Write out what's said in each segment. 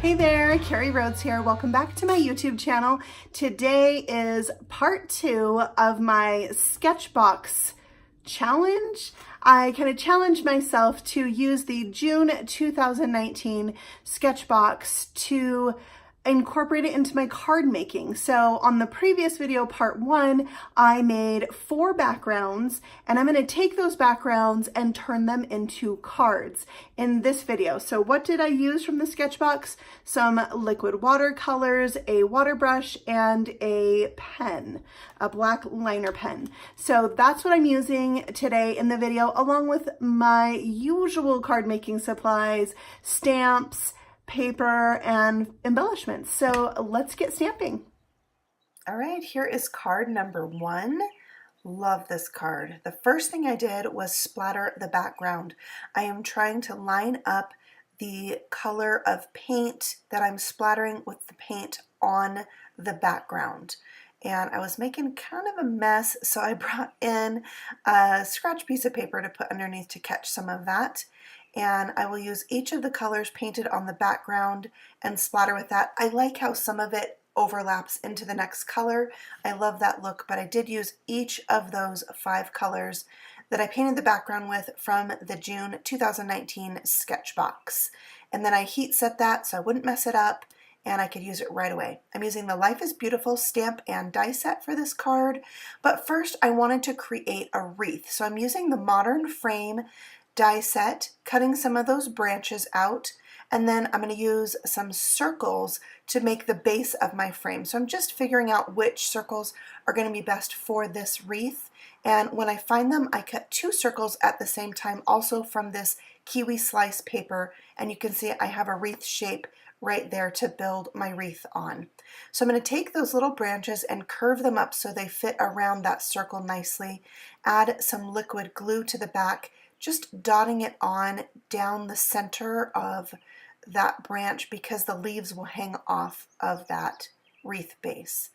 Hey there, Carrie Rhodes here. Welcome back to my YouTube channel. Today is part 2 of my SketchBox challenge. I kind of challenged myself to use the June 2019 SketchBox to incorporate it into my card making. So on the previous video, part 1, I made 4 backgrounds, and I'm going to take those backgrounds and turn them into cards in this video. So what did I use from the SketchBox? Some liquid watercolors, a water brush, and a pen, a black liner pen. So that's what I'm using today in the video, along with my usual card making supplies, stamps, paper, and embellishments. So let's get stamping. All right, here is card number 1. Love this card. The first thing I did was splatter the background. I am trying to line up the color of paint that I'm splattering with the paint on the background. And I was making kind of a mess, so I brought in a scratch piece of paper to put underneath to catch some of that. And I will use each of the colors painted on the background and splatter with that. I like how some of it overlaps into the next color. I love that look, but I did use each of those 5 colors that I painted the background with from the June 2019 SketchBox. And then I heat set that so I wouldn't mess it up and I could use it right away. I'm using the Life is Beautiful stamp and die set for this card, but first I wanted to create a wreath. So I'm using the Modern Frame die set, cutting some of those branches out, and then I'm going to use some circles to make the base of my frame. So I'm just figuring out which circles are going to be best for this wreath, and when I find them, I cut 2 circles at the same time, also from this kiwi slice paper, and you can see I have a wreath shape right there to build my wreath on. So I'm going to take those little branches and curve them up so they fit around that circle nicely, add some liquid glue to the back, just dotting it on down the center of that branch because the leaves will hang off of that wreath base.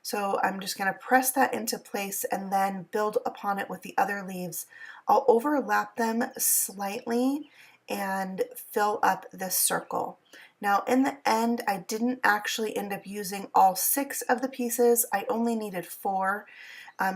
So I'm just going to press that into place and then build upon it with the other leaves. I'll overlap them slightly and fill up this circle. Now in the end, I didn't actually end up using all 6 of the pieces. I only needed 4.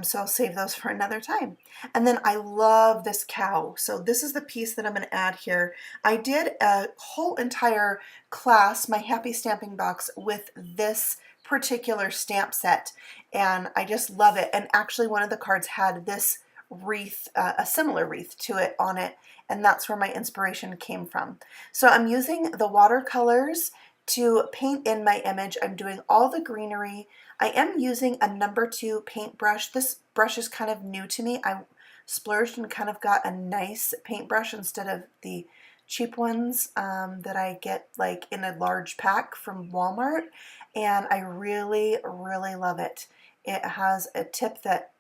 So I'll save those for another time. And then I love this cow. So this is the piece that I'm going to add here. I did a whole entire class, my Happy Stamping Box, with this particular stamp set, and I just love it. And actually one of the cards had this wreath, a similar wreath to it on it, and that's where my inspiration came from. So I'm using the watercolors to paint in my image. I'm doing all the greenery. I am using a number 2 paintbrush. This brush is kind of new to me. I splurged and kind of got a nice paintbrush instead of the cheap ones that I get like in a large pack from Walmart, and I really, really love it. It has a tip that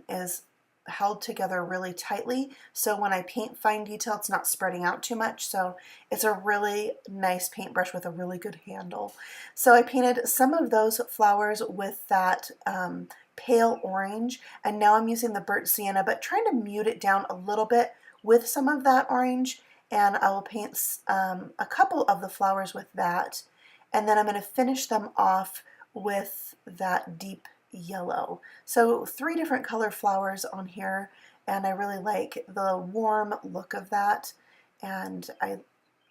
is held together really tightly, so when I paint fine detail it's not spreading out too much. So it's a really nice paintbrush with a really good handle. So I painted some of those flowers with that pale orange, and now I'm using the burnt sienna, but trying to mute it down a little bit with some of that orange, and I will paint a couple of the flowers with that, and then I'm going to finish them off with that deep yellow. So 3 different color flowers on here, and I really like the warm look of that, and I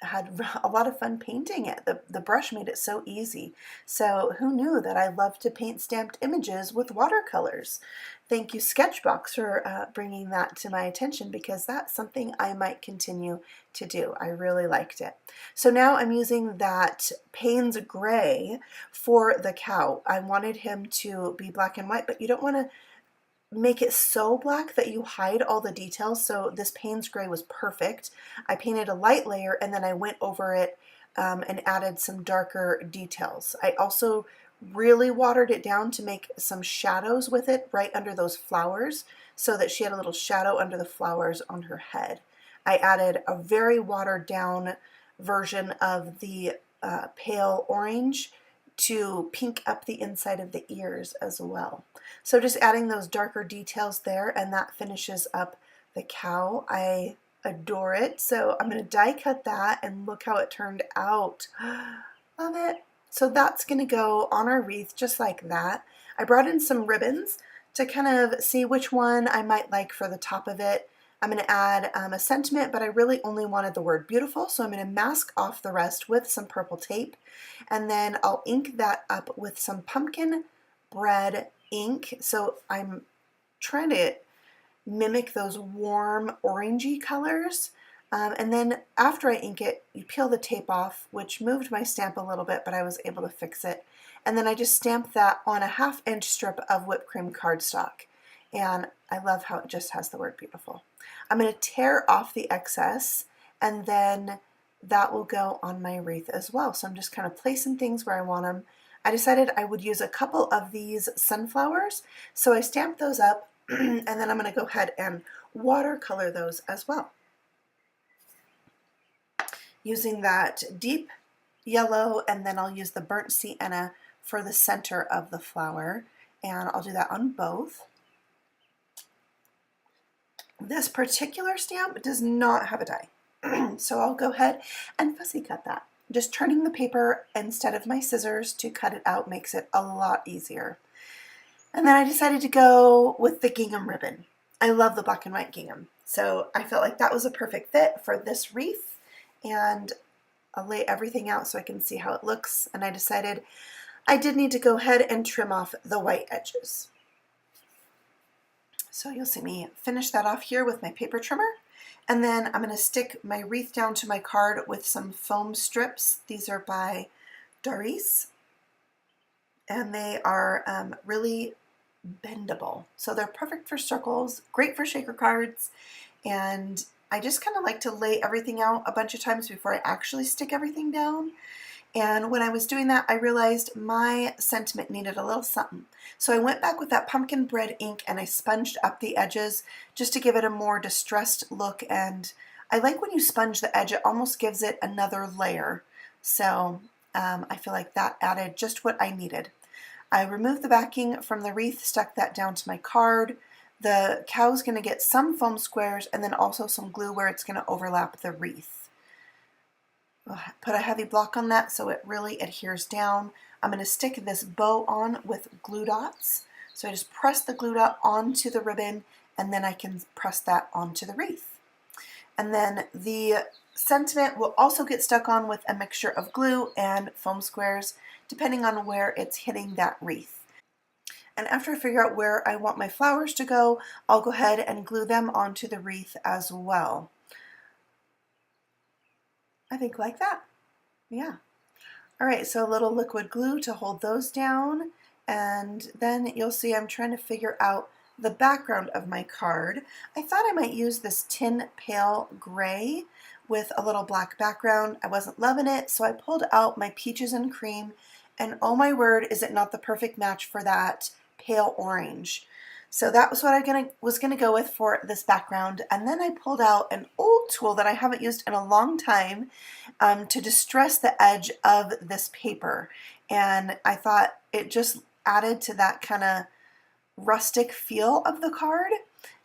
had a lot of fun painting it. The brush made it so easy. So who knew that I love to paint stamped images with watercolors? Thank you, SketchBox, for bringing that to my attention, because that's something I might continue to do. I really liked it. So now I'm using that Payne's Gray for the cow. I wanted him to be black and white, but you don't want to make it so black that you hide all the details. So this Payne's Gray was perfect. I painted a light layer and then I went over it and added some darker details. I also really watered it down to make some shadows with it right under those flowers, so that she had a little shadow under the flowers on her head. I added a very watered down version of the pale orange to pink up the inside of the ears as well. So just adding those darker details there, and that finishes up the cow. I adore it. So I'm going to die cut that, and look how it turned out. Love it. So that's going to go on our wreath just like that. I brought in some ribbons to kind of see which one I might like for the top of it. I'm going to add a sentiment, but I really only wanted the word beautiful, so I'm going to mask off the rest with some purple tape, and then I'll ink that up with some pumpkin bread ink. So I'm trying to mimic those warm orangey colors. And then after I ink it, you peel the tape off, which moved my stamp a little bit, but I was able to fix it. And then I just stamped that on a 1/2 inch strip of whipped cream cardstock. And I love how it just has the word beautiful. I'm going to tear off the excess, and then that will go on my wreath as well. So I'm just kind of placing things where I want them. I decided I would use a couple of these sunflowers, so I stamped those up, and then I'm going to go ahead and watercolor those as well, using that deep yellow, and then I'll use the burnt sienna for the center of the flower, and I'll do that on both. This particular stamp does not have a die, so I'll go ahead and fussy cut that. Just turning the paper instead of my scissors to cut it out makes it a lot easier. And then I decided to go with the gingham ribbon. I love the black and white gingham, so I felt like that was a perfect fit for this wreath, and I'll lay everything out so I can see how it looks, and I decided I did need to go ahead and trim off the white edges. So you'll see me finish that off here with my paper trimmer, and then I'm going to stick my wreath down to my card with some foam strips. These are by Darice, and they are really bendable. So they're perfect for circles, great for shaker cards, and I just kind of like to lay everything out a bunch of times before I actually stick everything down. And when I was doing that, I realized my sentiment needed a little something. So I went back with that pumpkin bread ink and I sponged up the edges just to give it a more distressed look. And I like when you sponge the edge, it almost gives it another layer. So I feel like that added just what I needed. I removed the backing from the wreath, stuck that down to my card. The cow's going to get some foam squares and then also some glue where it's going to overlap the wreath. Put a heavy block on that so it really adheres down. I'm going to stick this bow on with glue dots. So I just press the glue dot onto the ribbon, and then I can press that onto the wreath. And then the sentiment will also get stuck on with a mixture of glue and foam squares, depending on where it's hitting that wreath. And after I figure out where I want my flowers to go, I'll go ahead and glue them onto the wreath as well. I think like that. Yeah. All right, so a little liquid glue to hold those down, and then you'll see I'm trying to figure out the background of my card. I thought I might use this tin pale gray with a little black background. I wasn't loving it, so I pulled out my peaches and cream, and oh my word, is it not the perfect match for that pale orange. So that was what I was gonna go with for this background. And then I pulled out an old tool that I haven't used in a long time to distress the edge of this paper. And I thought it just added to that kind of rustic feel of the card.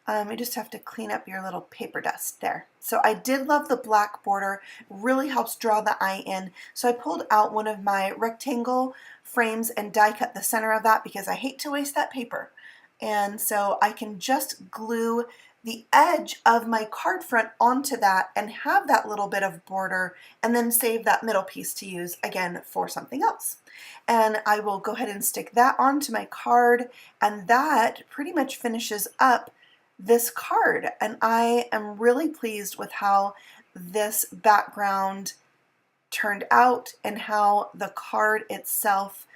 You just have to clean up your little paper dust there. So I did love the black border, really helps draw the eye in. So I pulled out one of my rectangle frames and die cut the center of that because I hate to waste that paper. And so I can just glue the edge of my card front onto that and have that little bit of border, and then save that middle piece to use again for something else. And I will go ahead and stick that onto my card, and that pretty much finishes up this card. And I am really pleased with how this background turned out and how the card itself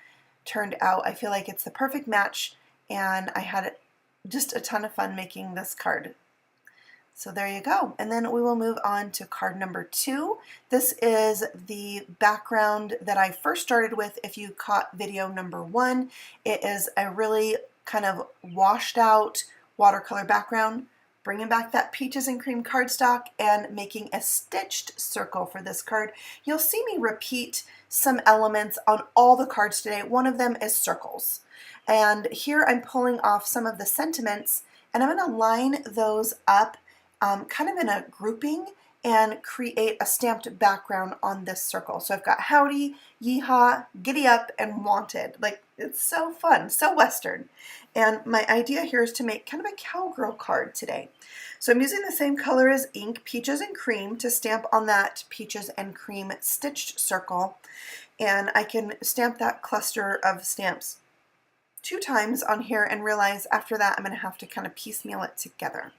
turned out. I feel like it's the perfect match, and I had just a ton of fun making this card. So there you go. And then we will move on to card number 2. This is the background that I first started with. If you caught video number 1, it is a really kind of washed out watercolor background, bringing back that peaches and cream cardstock and making a stitched circle for this card. You'll see me repeat some elements on all the cards today. One of them is circles. And here I'm pulling off some of the sentiments, and I'm going to line those up kind of in a grouping and create a stamped background on this circle. So I've got howdy, yeehaw, giddy up, and wanted. Like, it's so fun, so Western. And my idea here is to make kind of a cowgirl card today. So I'm using the same color as ink, peaches and cream, to stamp on that peaches and cream stitched circle. And I can stamp that cluster of stamps 2 times on here and realize after that I'm going to have to kind of piecemeal it together.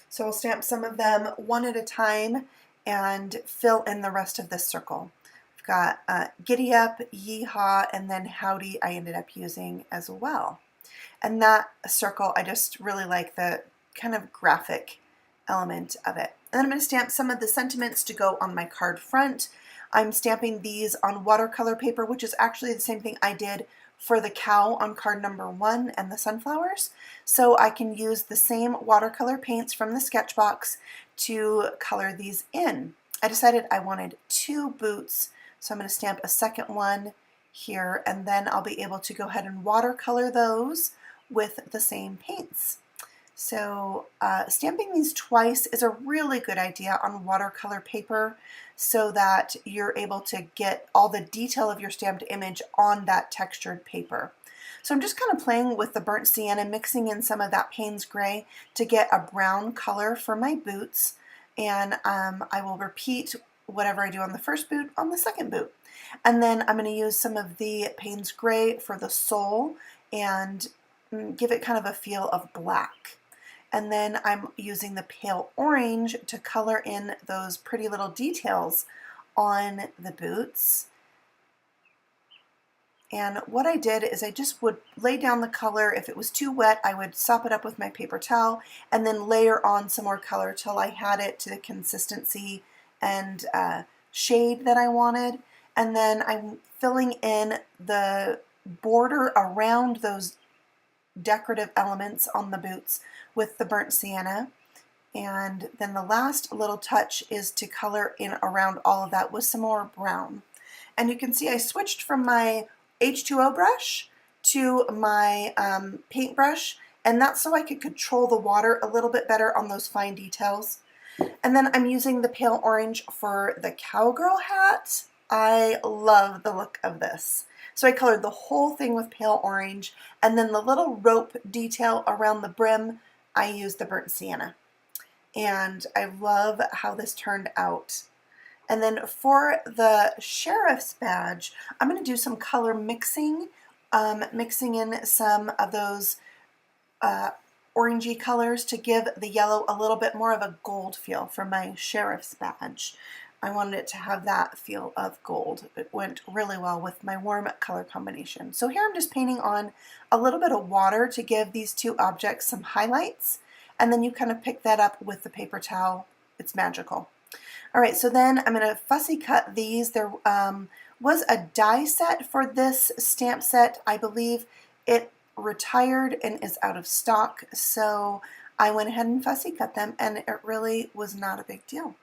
So I'll stamp some of them one at a time and fill in the rest of this circle. I've got giddy up, yeehaw, and then howdy I ended up using as well. And that circle, I just really like the kind of graphic element of it. And then I'm going to stamp some of the sentiments to go on my card front. I'm stamping these on watercolor paper, which is actually the same thing I did for the cow on card number 1 and the sunflowers. So I can use the same watercolor paints from the Sketchbox to color these in. I decided I wanted 2 boots, so I'm going to stamp a second one here, and then I'll be able to go ahead and watercolor those with the same paints. So stamping these twice is a really good idea on watercolor paper so that you're able to get all the detail of your stamped image on that textured paper. So I'm just kind of playing with the burnt sienna, mixing in some of that Payne's gray to get a brown color for my boots, and I will repeat whatever I do on the first boot on the second boot. And then I'm going to use some of the Payne's gray for the sole and give it kind of a feel of black. And then I'm using the pale orange to color in those pretty little details on the boots. And what I did is I just would lay down the color. If it was too wet, I would sop it up with my paper towel and then layer on some more color till I had it to the consistency and shade that I wanted. And then I'm filling in the border around those decorative elements on the boots with the burnt sienna. And then the last little touch is to color in around all of that with some more brown. And you can see I switched from my H2O brush to my paintbrush, and that's so I could control the water a little bit better on those fine details. And then I'm using the pale orange for the cowgirl hat. I love the look of this. So I colored the whole thing with pale orange, and then the little rope detail around the brim, I used the burnt sienna. And I love how this turned out. And then for the sheriff's badge, I'm going to do some color mixing, mixing in some of those orangey colors to give the yellow a little bit more of a gold feel for my sheriff's badge. I wanted it to have that feel of gold. It went really well with my warm color combination. So here I'm just painting on a little bit of water to give these two objects some highlights, and then you kind of pick that up with the paper towel. It's magical. All right, so then I'm going to fussy cut these. There was a die set for this stamp set. I believe it retired and is out of stock, so I went ahead and fussy cut them, and it really was not a big deal.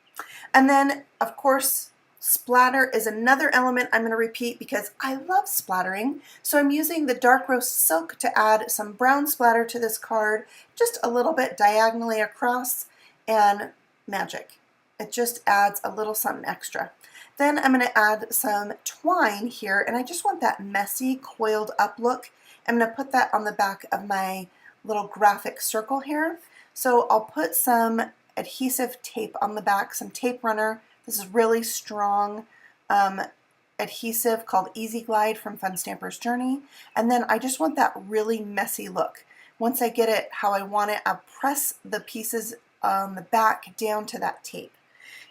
And then, of course, splatter is another element I'm going to repeat because I love splattering. So I'm using the dark roast silk to add some brown splatter to this card, just a little bit diagonally across, and magic. It just adds a little something extra. Then I'm going to add some twine here, and I just want that messy, coiled up look. I'm going to put that on the back of my little graphic circle here. So I'll put some adhesive tape on the back, some tape runner. This is really strong adhesive called Easy Glide from Fun Stamper's Journey. And then I just want that really messy look. Once I get it how I want it, I'll press the pieces on the back down to that tape.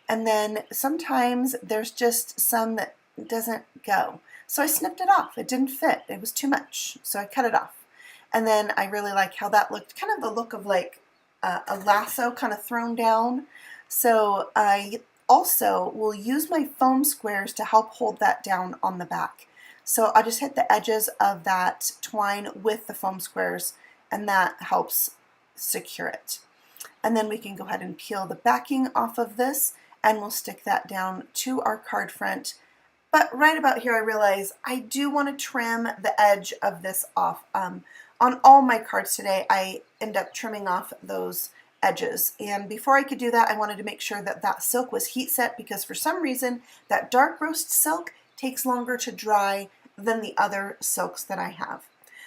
And then sometimes there's just some that doesn't go. So I snipped it off. It didn't fit. It was too much. So I cut it off. And then I really like how that looked, kind of the look of like a lasso kind of thrown down. So I also will use my foam squares to help hold that down on the back. So I'll just hit the edges of that twine with the foam squares, and that helps secure it. And then we can go ahead and peel the backing off of this, and we'll stick that down to our card front. But right about here I realize I do want to trim the edge of this off. On all my cards today, I end up trimming off those edges. And before I could do that, I wanted to make sure that that silk was heat set, because for some reason that dark roast silk takes longer to dry than the other silks that I have.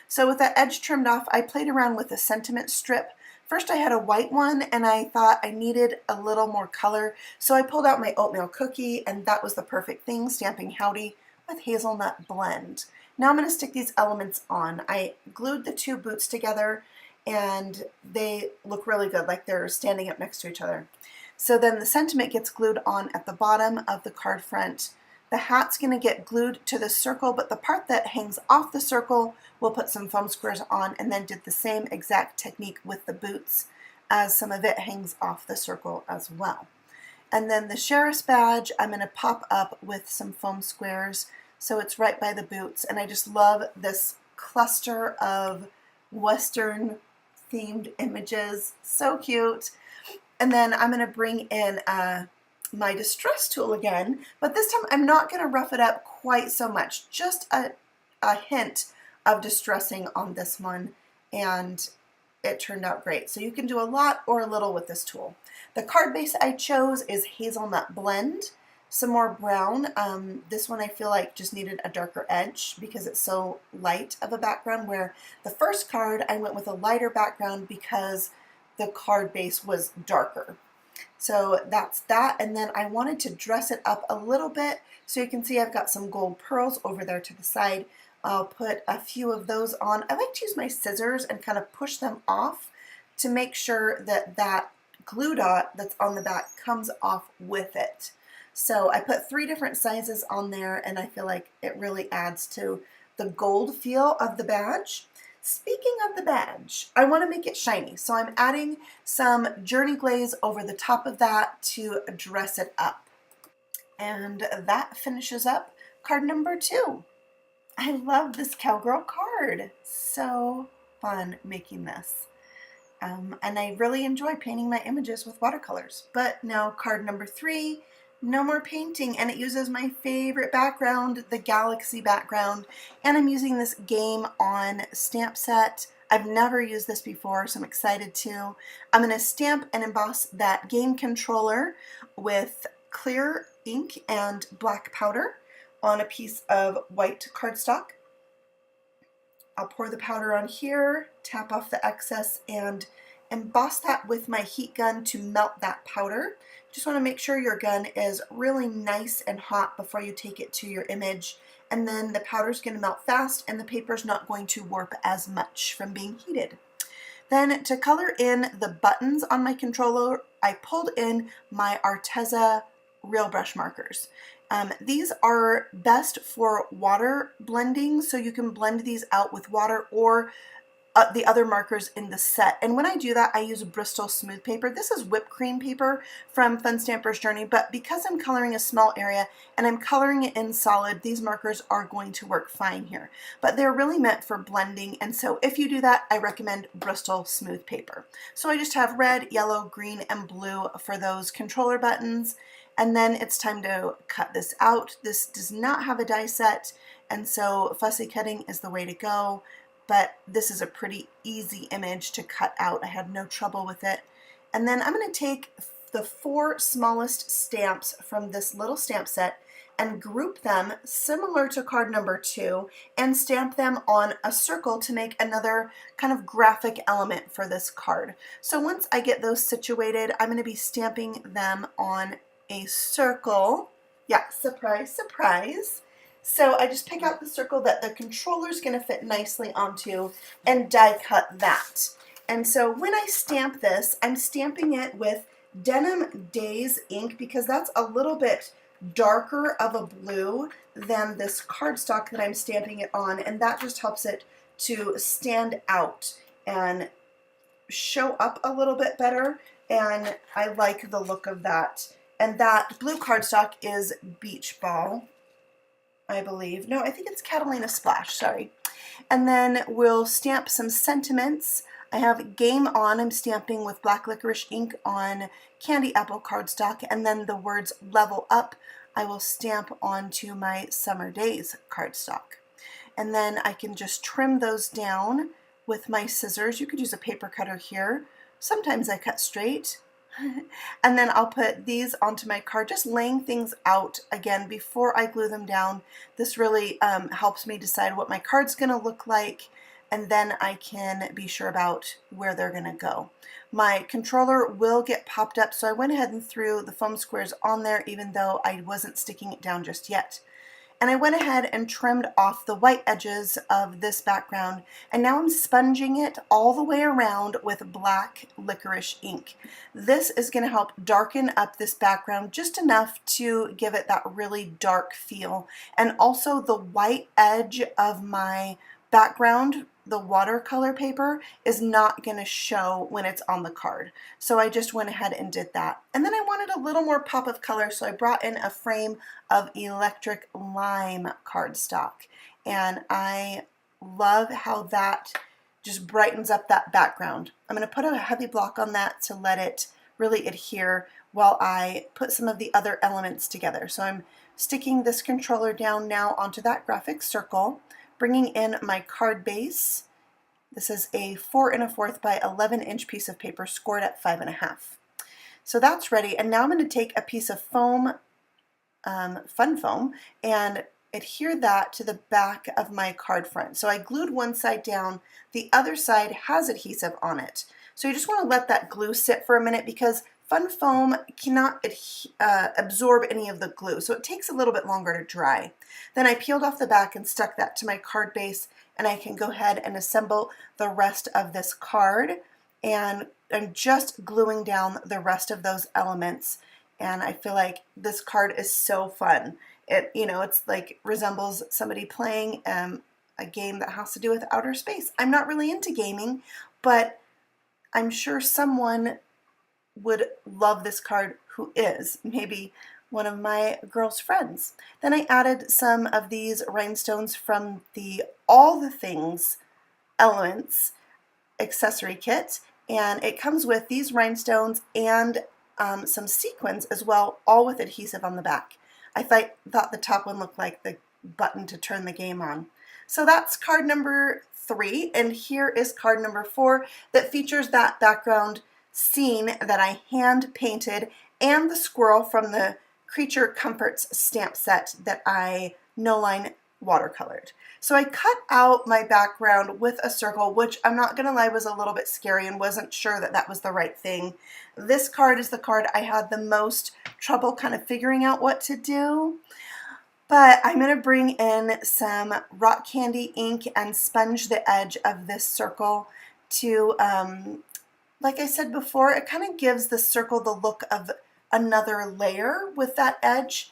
So with that edge trimmed off, I played around with a sentiment strip. First I had a white one and I thought I needed a little more color, so I pulled out my oatmeal cookie, and that was the perfect thing, stamping Howdy with hazelnut blend. Now I'm going to stick these elements on. I glued the two boots together and they look really good, like they're standing up next to each other. So then the sentiment gets glued on at the bottom of the card front. The hat's going to get glued to the circle, but the part that hangs off the circle, we'll put some foam squares on, and then did the same exact technique with the boots, as some of it hangs off the circle as well. And then the sheriff's badge, I'm going to pop up with some foam squares so it's right by the boots, and I just love this cluster of Western themed images. So cute. And then I'm going to bring in my distress tool again, but this time I'm not going to rough it up quite so much, just a hint of distressing on this one, and it turned out great. So you can do a lot or a little with this tool. The card base I chose is hazelnut blend, some more brown. This one I feel like just needed a darker edge because it's so light of a background, where the first card I went with a lighter background because the card base was darker. So that's that, and then I wanted to dress it up a little bit, so you can see I've got some gold pearls over there to the side. I'll put a few of those on. I like to use my scissors and kind of push them off to make sure that that glue dot that's on the back comes off with it. So I put 3 different sizes on there, and I feel like it really adds to the gold feel of the badge. Speaking of the badge, I want to make it shiny, so I'm adding some Journey Glaze over the top of that to dress it up. And that finishes up card number 2. I love this cowgirl card. So fun making this. And I really enjoy painting my images with watercolors. But now card number 3, no more painting, and it uses my favorite background, the galaxy background, and I'm using this Game On stamp set. I've never used this before, so I'm excited to. I'm going to stamp and emboss that game controller with clear ink and black powder on a piece of white cardstock. I'll pour the powder on here, tap off the excess, and emboss that with my heat gun to melt that powder. Just want to make sure your gun is really nice and hot before you take it to your image, and then the powder's going to melt fast and the paper's not going to warp as much from being heated. Then to color in the buttons on my controller, I pulled in my Arteza Real Brush markers. These are best for water blending, so you can blend these out with water or the other markers in the set. And when I do that, I use Bristol smooth paper. This is whipped cream paper from Fun Stamper's Journey, but because I'm coloring a small area and I'm coloring it in solid, these markers are going to work fine here. But they're really meant for blending, and so if you do that, I recommend Bristol smooth paper. So I just have red, yellow, green, and blue for those controller buttons. And then it's time to cut this out. This does not have a die set, and so fussy cutting is the way to go. But this is a pretty easy image to cut out. I had no trouble with it. And then I'm going to take the 4 smallest stamps from this little stamp set and group them similar to card number 2 and stamp them on a circle to make another kind of graphic element for this card. So once I get those situated, I'm going to be stamping them on a circle. Yeah, surprise, surprise. So I just pick out the circle that the controller is going to fit nicely onto and die cut that. And so when I stamp this, I'm stamping it with Denim Days ink because that's a little bit darker of a blue than this cardstock that I'm stamping it on, and that just helps it to stand out and show up a little bit better, and I like the look of that. And that blue cardstock is Beach Ball, I believe. No, I think it's Catalina Splash, sorry. And then we'll stamp some sentiments. I have Game On, I'm stamping with black licorice ink on candy apple cardstock, and then the words Level Up I will stamp onto my Summer Days cardstock. And then I can just trim those down with my scissors. You could use a paper cutter here, Sometimes I cut straight. And then I'll put these onto my card, just laying things out again before I glue them down. This really helps me decide what my card's going to look like, and then I can be sure about where they're going to go. My controller will get popped up, so I went ahead and threw the foam squares on there even though I wasn't sticking it down just yet. And I went ahead and trimmed off the white edges of this background, and now I'm sponging it all the way around with black licorice ink. This is going to help darken up this background just enough to give it that really dark feel. And also the white edge of my background, the watercolor paper, is not going to show when it's on the card. So I just went ahead and did that. And then I wanted a little more pop of color, so I brought in a frame of electric lime cardstock. And I love how that just brightens up that background. I'm going to put a heavy block on that to let it really adhere while I put some of the other elements together. So I'm sticking this controller down now onto that graphic circle, bringing in my card base. This is a 4 1/4 by 11 inch piece of paper scored at 5 1/2. So that's ready, and now I'm going to take a piece of foam, fun foam, and adhere that to the back of my card front. So I glued one side down, the other side has adhesive on it. So you just want to let that glue sit for a minute because fun foam cannot absorb any of the glue, so it takes a little bit longer to dry. Then I peeled off the back and stuck that to my card base, and I can go ahead and assemble the rest of this card. And I'm just gluing down the rest of those elements, and I feel like this card is so fun. It, it's like resembles somebody playing a game that has to do with outer space. I'm not really into gaming, but I'm sure someone would love this card who is, maybe one of my girl's friends. Then I added some of these rhinestones from the All the Things Elements accessory kit, and it comes with these rhinestones and some sequins as well, all with adhesive on the back. I thought the top one looked like the button to turn the game on. So that's card number 3, and here is card number 4 that features that background scene that I hand painted and the squirrel from the Creature Comforts stamp set that I no-line watercolored. So I cut out my background with a circle, which I'm not gonna lie was a little bit scary and wasn't sure that that was the right thing. This card is the card I had the most trouble kind of figuring out what to do. But I'm going to bring in some rock candy ink and sponge the edge of this circle to, like I said before, it kind of gives the circle the look of another layer with that edge.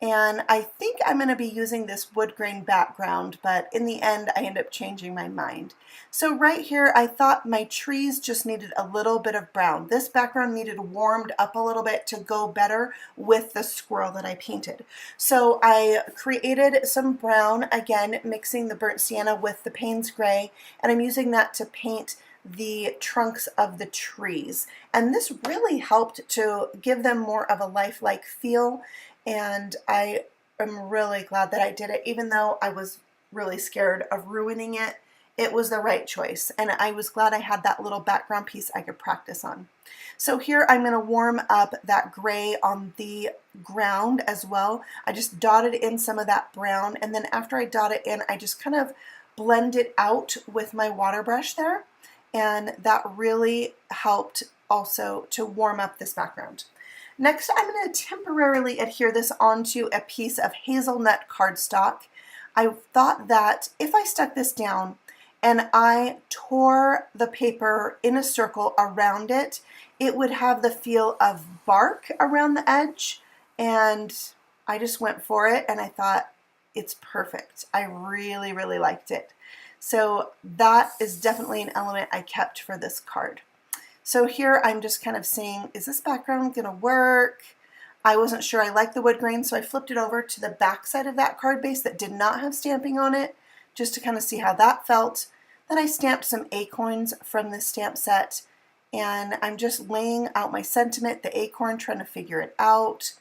And I think I'm going to be using this wood grain background, but in the end I end up changing my mind. So right here I thought my trees just needed a little bit of brown. This background needed warmed up a little bit to go better with the squirrel that I painted. So I created some brown, again mixing the burnt sienna with the Payne's gray, and I'm using that to paint the trunks of the trees. And this really helped to give them more of a lifelike feel. And I am really glad that I did it, even though I was really scared of ruining it. It was the right choice, and I was glad I had that little background piece I could practice on. So here I'm going to warm up that gray on the ground as well. I just dotted in some of that brown, and then after I dot it in, I just kind of blend it out with my water brush there, and that really helped also to warm up this background. Next, I'm going to temporarily adhere this onto a piece of hazelnut cardstock. I thought that if I stuck this down and I tore the paper in a circle around it, it would have the feel of bark around the edge, and I just went for it and I thought it's perfect. I really, really liked it. So that is definitely an element I kept for this card. So here I'm just kind of seeing, is this background going to work? I wasn't sure I liked the wood grain, so I flipped it over to the back side of that card base that did not have stamping on it, just to kind of see how that felt. Then I stamped some acorns from this stamp set, and I'm just laying out my sentiment, the acorn, trying to figure it out,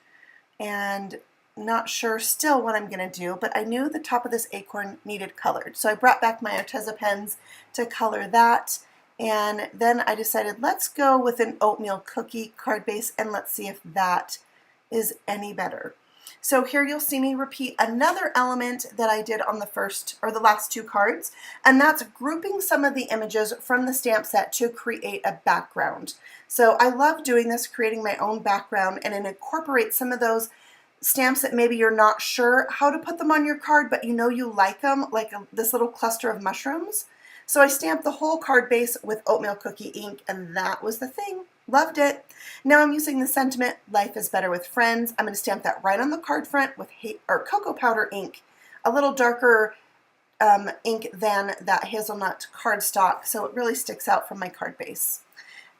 and not sure still what I'm going to do, but I knew the top of this acorn needed colored. So I brought back my Arteza pens to color that. And then I decided let's go with an oatmeal cookie card base and let's see if that is any better. So here you'll see me repeat another element that I did on the first or the last two cards, and that's grouping some of the images from the stamp set to create a background. So I love doing this, creating my own background, and it incorporates some of those stamps that maybe you're not sure how to put them on your card, but you know you like them, like this little cluster of mushrooms. So I stamped the whole card base with oatmeal cookie ink, and that was the thing. Loved it. Now I'm using the sentiment, life is better with friends. I'm going to stamp that right on the card front with cocoa powder ink, a little darker ink than that hazelnut cardstock, so it really sticks out from my card base.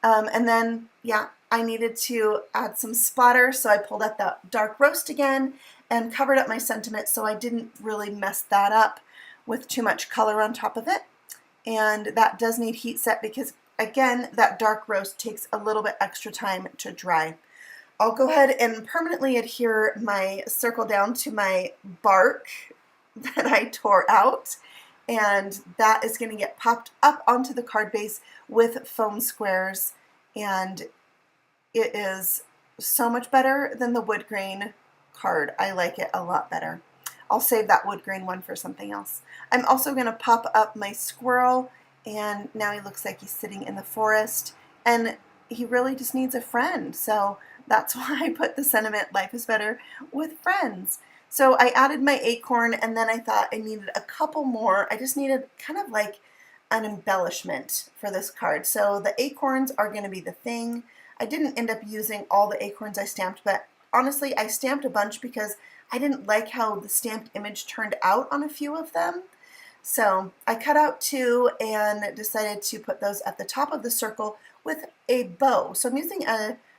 And then, yeah, I needed to add some splatter, so I pulled out the dark roast again and covered up my sentiment so I didn't really mess that up with too much color on top of it. And that does need heat set because, again, that dark roast takes a little bit extra time to dry. I'll go ahead and permanently adhere my circle down to my bark that I tore out, and that is going to get popped up onto the card base with foam squares, and it is so much better than the wood grain card. I like it a lot better. I'll save that wood grain one for something else. I'm also going to pop up my squirrel, and now he looks like he's sitting in the forest, and he really just needs a friend. So that's why I put the sentiment, life is better with friends. So I added my acorn, and then I thought I needed a couple more. I just needed kind of like an embellishment for this card. So the acorns are going to be the thing. I didn't end up using all the acorns I stamped, but honestly, I stamped a bunch because I didn't like how the stamped image turned out on a few of them. So I cut out two and decided to put those at the top of the circle with a bow. So I'm using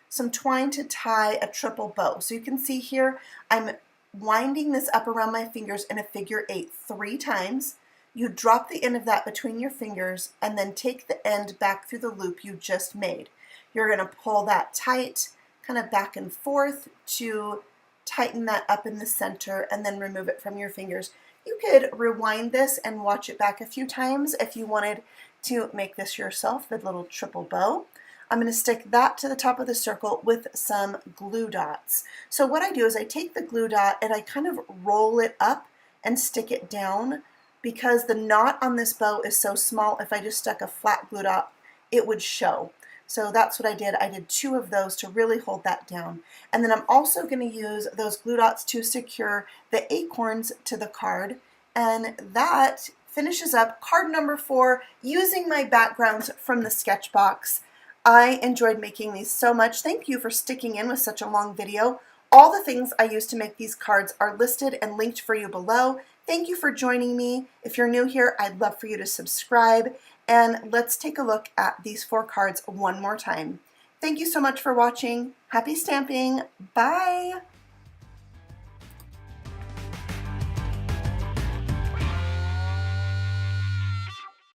some twine to tie a triple bow. So you can see here I'm winding this up around my fingers in a figure 8 3 times. You drop the end of that between your fingers and then take the end back through the loop you just made. You're going to pull that tight, kind of back and forth to tighten that up in the center and then remove it from your fingers. You could rewind this and watch it back a few times if you wanted to make this yourself, the little triple bow. I'm going to stick that to the top of the circle with some glue dots. So what I do is I take the glue dot and I kind of roll it up and stick it down because the knot on this bow is so small, if I just stuck a flat glue dot, it would show. So that's what I did. I did 2 of those to really hold that down. And then I'm also going to use those glue dots to secure the acorns to the card. And that finishes up card number 4 using my backgrounds from the SketchBox. I enjoyed making these so much. Thank you for sticking in with such a long video. All the things I used to make these cards are listed and linked for you below. Thank you for joining me. If you're new here, I'd love for you to subscribe. And let's take a look at these 4 cards one more time. Thank you so much for watching. Happy stamping. Bye.